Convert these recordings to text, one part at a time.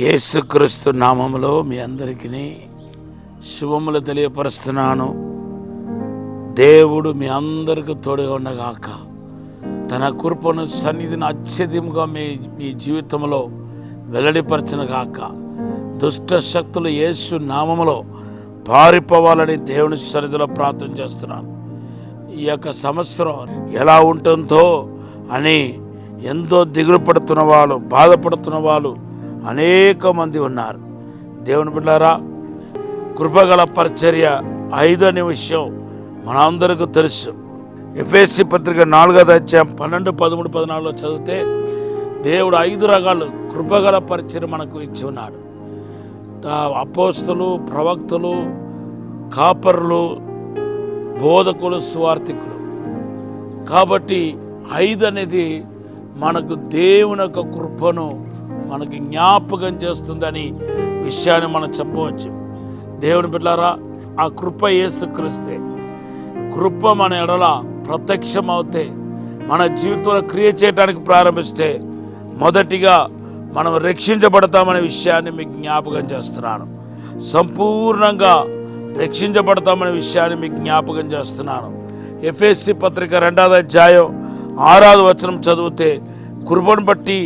యేసుక్రీస్తు నామములో మీ అందరికీ శుభములు తెలియపరుస్తున్నాను. దేవుడు మీ అందరికీ తోడుగా ఉండగాక. తన కృపను సన్నిధిని అత్యధికంగా మీ జీవితంలో వెల్లడిపరచనుగాక. దుష్ట శక్తులు యేసు నామములో పారిపోవాలని దేవుని సన్నిధిలో ప్రార్థన చేస్తున్నాను. ఈ యొక్క సంవత్సరం ఎలా ఉంటుందో అని ఎంతో దిగులు పడుతున్న వాళ్ళు, బాధపడుతున్న వాళ్ళు అనేక మంది ఉన్నారు. దేవుని బిడ్డలారా, కృపగల పరిచర్య 5వ విషయం మనందరికీ తెలుసు. ఎఫెసీ పత్రిక 4వ అధ్యాయం 12, 13, 14 చదివితే దేవుడు 5 రకాలు కృపగల పరిచర్య మనకు ఇచ్చి ఉన్నాడు. అపోస్తలు, ప్రవక్తలు, కాపరులు, బోధకులు, సువార్థికులు. కాబట్టి 5 అనేది మనకు దేవుని యొక్క కృపను మనకి జ్ఞాపకం చేస్తుందని విషయాన్ని మనం చెప్పవచ్చు. దేవుని బిడ్డలారా, ఆ కృప యేసుక్రీస్తే. కృప మన ఎడల ప్రత్యక్షమవుతే, మన జీవితంలో క్రియ చేయడానికి ప్రారంభిస్తే మొదటిగా మనం రక్షించబడతామనే విషయాన్ని మీకు జ్ఞాపకం చేస్తున్నాను. సంపూర్ణంగా రక్షించబడతామనే విషయాన్ని మీకు జ్ఞాపకం చేస్తున్నాను. ఎఫెసీ పత్రిక 2వ అధ్యాయం 6వ వచనం చదివితే కృపను బట్టి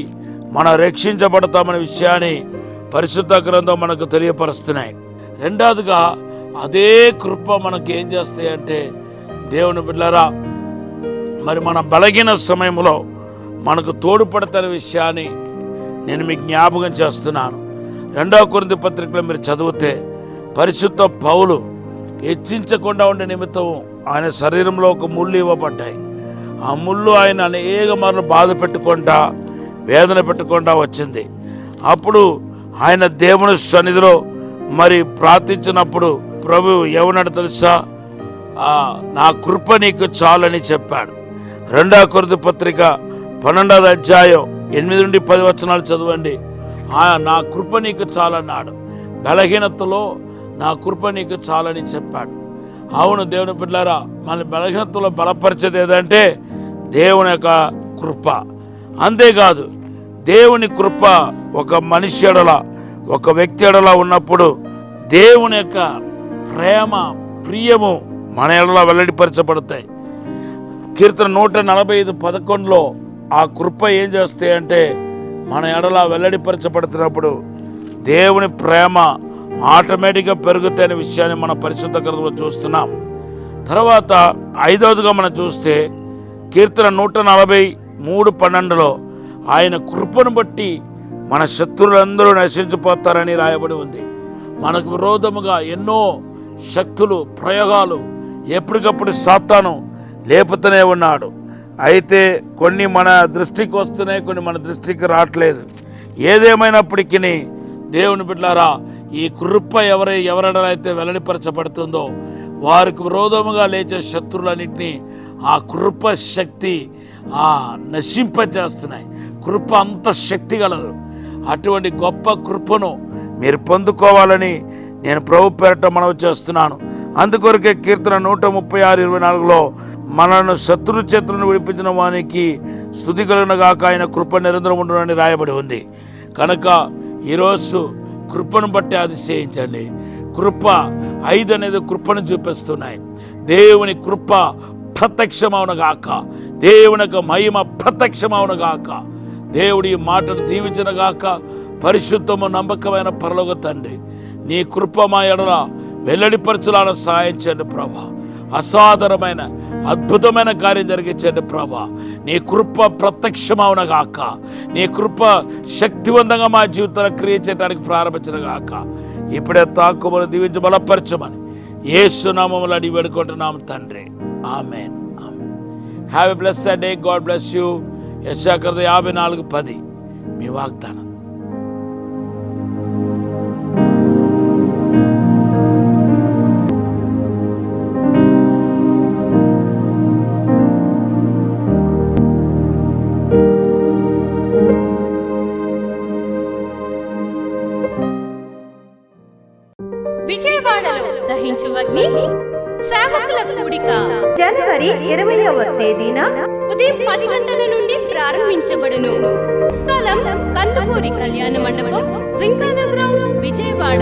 మనం రక్షించబడతామనే విషయాన్ని పరిశుద్ధ గ్రంథం మనకు తెలియపరుస్తున్నాయి. రెండవదిగా అదే కృప మనకి ఏం చేస్తాయంటే, దేవుని బిడ్డలారా, మరి మన బలహీన సమయంలో మనకు తోడ్పడతానే విషయాన్ని నేను మీకు జ్ఞాపకం చేస్తున్నాను. 2వ కొరింథీ పత్రికలో మీరు చదివితే పరిశుద్ధ పౌలు హెచ్చించకుండా ఉండే నిమిత్తం ఆయన శరీరంలో ఒక ముళ్ళు ఇవ్వబడ్డాయి. ఆ ముళ్ళు ఆయన అనేక మార్లు బాధ పెట్టుకుంటా, వేదన పెట్టుకుంటా వచ్చింది. అప్పుడు ఆయన దేవుని సన్నిధిలో మరి ప్రార్థించినప్పుడు ప్రభు ఏమన్నాడు తెలుసా? నా కృప నీకు చాలని చెప్పాడు. 2వ కొరింథీ పత్రిక 12వ అధ్యాయం 8 నుండి 10 వచనాలు చదవండి. నా కృప నీకు చాలన్నాడు. బలహీనతలో నా కృప నీకు చాలని చెప్పాడు. అవును దేవుని బిడ్డలారా, మన బలహీనతలో బలపరిచేది ఏదంటే దేవుని యొక్క కృప. అంతేకాదు, దేవుని కృప ఒక మనిషి ఎడల, ఒక వ్యక్తి ఎడల ఉన్నప్పుడు దేవుని యొక్క ప్రేమ, ప్రియము మన ఎడల వెల్లడిపరచబడతాయి. కీర్తన 145:11 ఆ కృప ఏం చేస్తాయంటే, మన ఎడల వెల్లడిపరచబడుతున్నప్పుడు దేవుని ప్రేమ ఆటోమేటిక్గా పెరుగుతాయనే విషయాన్ని మన పరిశుద్ధ గ్రంథంలో చూస్తున్నాం. తర్వాత 5వదిగా మనం చూస్తే కీర్తన 143:12 ఆయన కృపను బట్టి మన శత్రువులందరూ నశించిపోతారని రాయబడి ఉంది. మనకు విరోధముగా ఎన్నో శక్తులు, ప్రయోగాలు ఎప్పటికప్పుడు సాతాను లేపుతూనే ఉన్నాడు. అయితే కొన్ని మన దృష్టికి వస్తున్నాయి, కొన్ని మన దృష్టికి రావట్లేదు. ఏదేమైనప్పటికీ దేవుని బిడ్డలారా, ఈ కృప ఎవరెడలైతే వెల్లడిపరచబడుతుందో వారికి విరోధముగా లేచే శత్రువులన్నింటినీ ఆ కృప శక్తి నశింపజేస్తున్నాయి. కృప అంత శక్తి గలదు. అటువంటి గొప్ప కృపను మీరు పొందుకోవాలని నేను ప్రభు పేరట మనవి చేస్తున్నాను. అందుకొరకే కీర్తన 136:24 మనను శత్రు చేతులను విడిపించిన వానికి స్తుతి కలుగునుగాక, ఆయన కృప నిరంతరం ఉండునని రాయబడి ఉంది. కనుక ఈరోజు కృపను బట్టి అతిశయించండి. కృప 5 అనేది కృపను చూపిస్తున్నాయి. దేవుని కృప ప్రత్యక్షమవునుగాక, దేవుని యొక్క మహిమ ప్రత్యక్షమవునుగాక. దేవుడి మాటను దీవించునుగాక. పరిశుద్ధము నమ్మకమైన పరలోక తండ్రి, నీ కృప మా ఎడల వెల్లడిపరచులాన సహాయం చేయండి ప్రభా. అసాధారణమైన అద్భుతమైన కార్యం జరిగించండి ప్రభా. నీ కృప ప్రత్యక్షమవునుగాక. నీ కృప శక్తివంతంగా మా జీవితంలో క్రియ చేయడానికి ప్రారంభించునుగాక. ఇప్పుడే తాకుమని దీవించి బలపరచమని యేసు నామములో అడిగి వేడుకుంటున్నాము తండ్రి. Amen. Have a blessed day. God bless you. యెషయా 54:10 మీ వాగ్దానం. విజయవాడలో దహించు అగ్ని సేవకుల కూడిక జనవరి 20వ తేదీన ఉదయం 10 గంటల నుండి ప్రారంభించబడును. స్థలం కందుకూరి కళ్యాణ మండపం, జింకానా గ్రౌండ్స్, విజయవాడ.